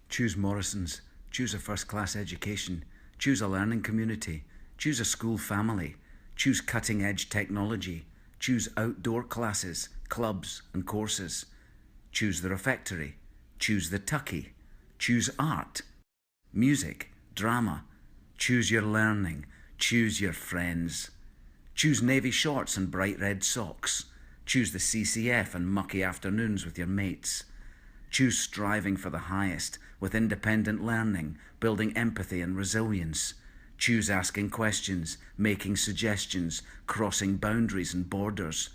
Choose Morrison's. Choose a first-class education. Choose a learning community. Choose a school family. Choose cutting-edge technology. Choose outdoor classes, clubs and courses. Choose the refectory. Choose the tucky. Choose art, music, drama. Choose your learning. Choose your friends. Choose navy shorts and bright red socks. Choose the CCF and mucky afternoons with your mates. Choose striving for the highest with independent learning, building empathy and resilience. Choose asking questions, making suggestions, crossing boundaries and borders.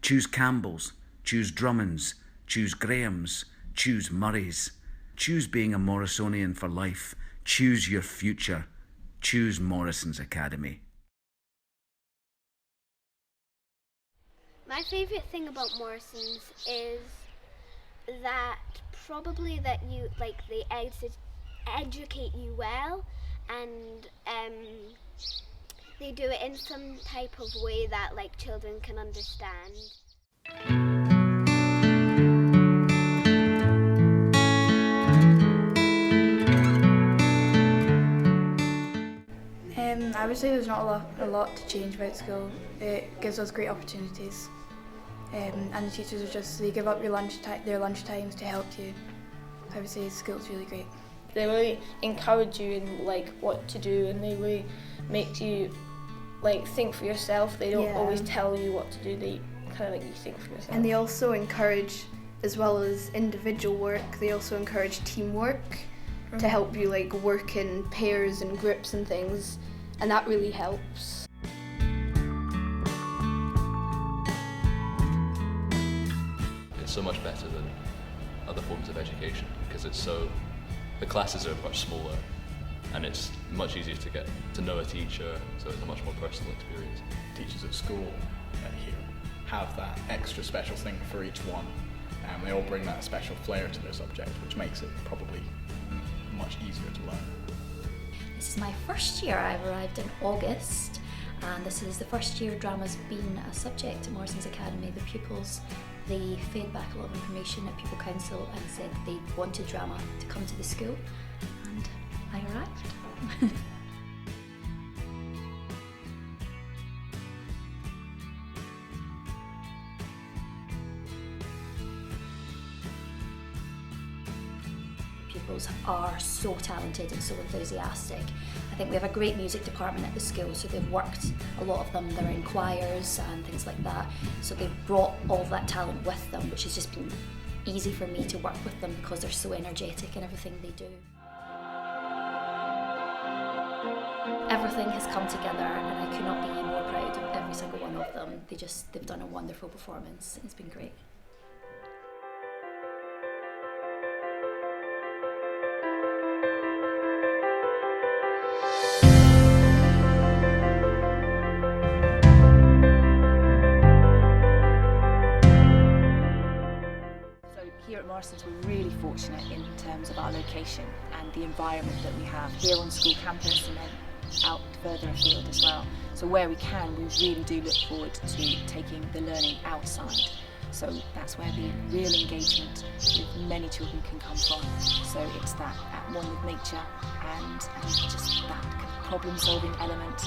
Choose Campbell's. Choose Drummond's. Choose Graham's. Choose Murray's. Choose being a Morrisonian for life. Choose your future. Choose Morrison's Academy. My favourite thing about Morrison's is that probably that you they educate you well, and they do it in some type of way that children can understand. I would say there's not a lot to change about school. It gives us great opportunities, and the teachers they give up their lunch times to help you. I would say school's really great. They really encourage you in what to do, and they really make you think for yourself. They don't always tell you what to do. They kind of make you think for yourself. And they also encourage, as well as individual work, they also encourage teamwork to help you work in pairs and groups and things, and that really helps. It's so much better than other forms of education because the classes are much smaller and it's much easier to get to know a teacher, so it's a much more personal experience. Teachers at school here have that extra special thing for each one, and they all bring that special flair to their subject, which makes it probably much easier to learn. This is my first year. I arrived in August, and this is the first year drama's been a subject at Morrison's Academy. The pupils, they fed back a lot of information at Pupil Council and said they wanted drama to come to the school, and I arrived. Pupils are so talented and so enthusiastic. I think we have a great music department at the school, so they've worked, a lot of them, they're in choirs and things like that, so they've brought all of that talent with them, which has just been easy for me to work with them because they're so energetic in everything they do. Everything has come together and I could not be more proud of every single one of them. They've done a wonderful performance. It's been great. Here at Morrison's we're really fortunate in terms of our location and the environment that we have here on school campus and then out further afield as well. So where we can, we really do look forward to taking the learning outside. So that's where the real engagement with many children can come from. So it's that at one with nature and just that problem solving element.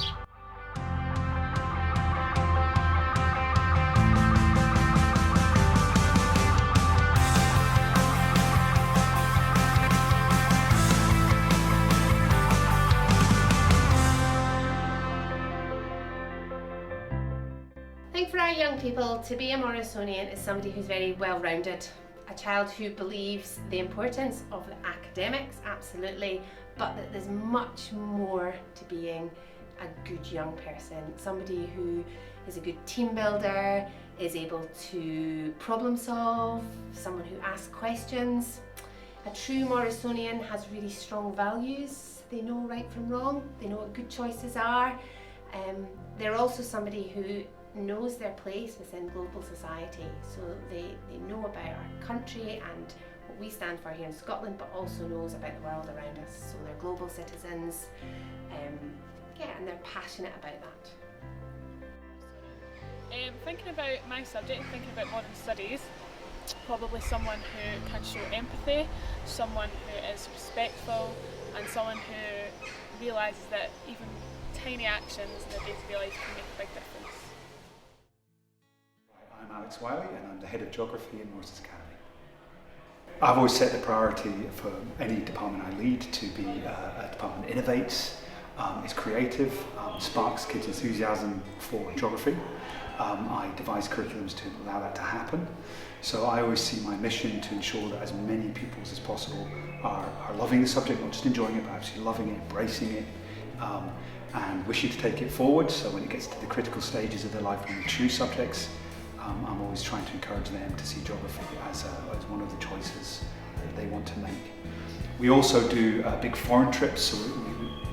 I think for our young people, to be a Morrisonian is somebody who's very well-rounded. A child who believes the importance of the academics, absolutely, but that there's much more to being a good young person. Somebody who is a good team builder, is able to problem solve, someone who asks questions. A true Morrisonian has really strong values. They know right from wrong, they know what good choices are. They're also somebody who knows their place within global society, so they know about our country and what we stand for here in Scotland, but also knows about the world around us, so they're global citizens, and they're passionate about that. Thinking about my subject, thinking about modern studies, probably someone who can show empathy, someone who is respectful, and someone who realises that even tiny actions in their day-to-day life can make a big difference. I'm Alex Wiley and I'm the Head of Geography at Morrison's Academy. I've always set the priority for any department I lead to be a department that innovates, is creative, sparks kids' enthusiasm for geography. I devise curriculums to allow that to happen. So I always see my mission to ensure that as many pupils as possible are loving the subject, not just enjoying it, but actually loving it, embracing it, and wishing to take it forward. So when it gets to the critical stages of their life when they choose subjects, I'm always trying to encourage them to see geography as one of the choices that they want to make. We also do big foreign trips, so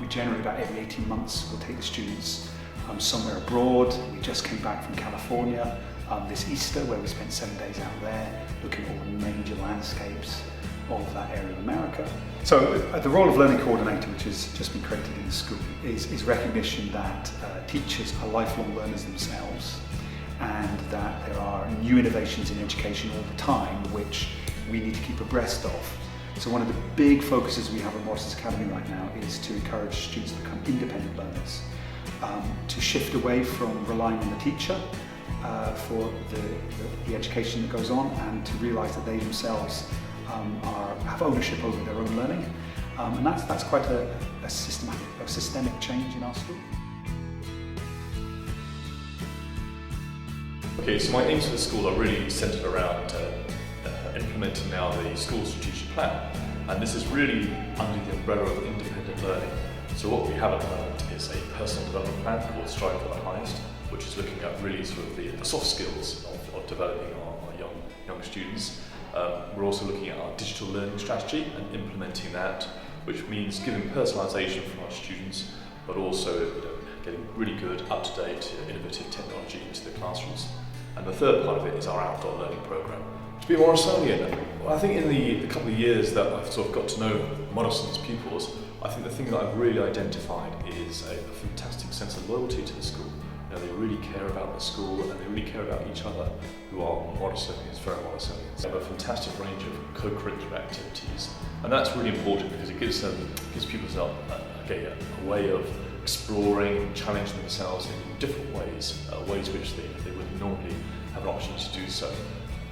we generally about every 18 months we'll take the students somewhere abroad. We just came back from California this Easter, where we spent 7 days out there looking at all the major landscapes of that area of America. So the role of learning coordinator, which has just been created in the school, is recognition that teachers are lifelong learners themselves, and that there are new innovations in education all the time which we need to keep abreast of. So one of the big focuses we have at Morrison's Academy right now is to encourage students to become independent learners, to shift away from relying on the teacher for the education that goes on, and to realise that they themselves have ownership over their own learning. And that's quite a systemic change in our school. Okay, so my aims for the school are really centred around implementing now the school strategic plan, and this is really under the umbrella of independent learning. So what we have at the moment is a personal development plan called Strive for the Highest, which is looking at really sort of the soft skills of developing our young students. We're also looking at our digital learning strategy and implementing that, which means giving personalisation for our students, but also getting really good, up-to-date, innovative technology into the classrooms. And the third part of it is our outdoor learning programme. To be a Morrisonian, well, I think in the couple of years that I've sort of got to know Morrison's pupils, I think the thing that I've really identified is a fantastic sense of loyalty to the school. You know, they really care about the school and they really care about each other who are Morrisonians, fellow Morrisonians. They have a fantastic range of co-curricular activities, and that's really important because it gives pupils a way of exploring, challenging themselves in different ways, ways which they wouldn't normally have an opportunity to do so.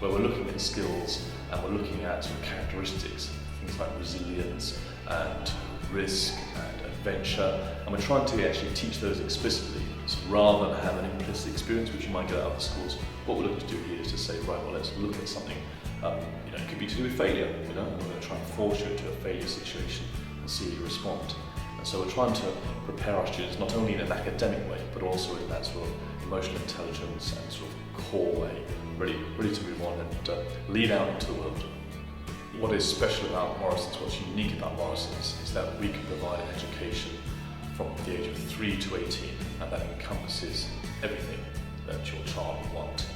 Where we're looking at skills and we're looking at sort of characteristics, things like resilience and risk and adventure, and we're trying to actually teach those explicitly. So rather than have an implicit experience which you might get at other schools, what we're looking to do here is to say, right, well, let's look at something, it could be to do with failure, and we're going to try and force you into a failure situation and see how you respond. And so we're trying to prepare our students not only in an academic way, but also in that sort of emotional intelligence and sort of core way, ready to move on and lead out into the world. What is special about Morrison's, what's unique about Morrison's, is that we can provide an education from the age of 3 to 18, and that encompasses everything that your child would want.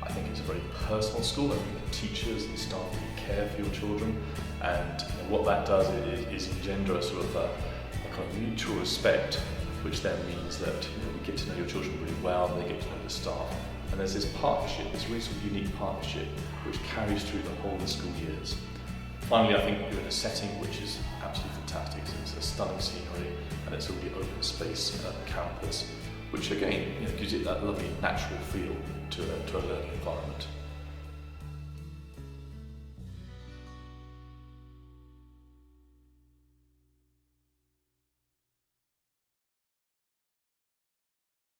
I think it's a very personal school. I think the teachers and staff really care for your children, and what that does is engender a sort of a kind of mutual respect, which then means that we get to know your children really well, they get to know the staff, and there's this partnership, this really sort of unique partnership, which carries through the whole of the school years. Finally, I think you're in a setting which is absolutely fantastic. So it's a stunning scenery, and it's a really open space campus, which again gives it that lovely natural feel to a learning environment.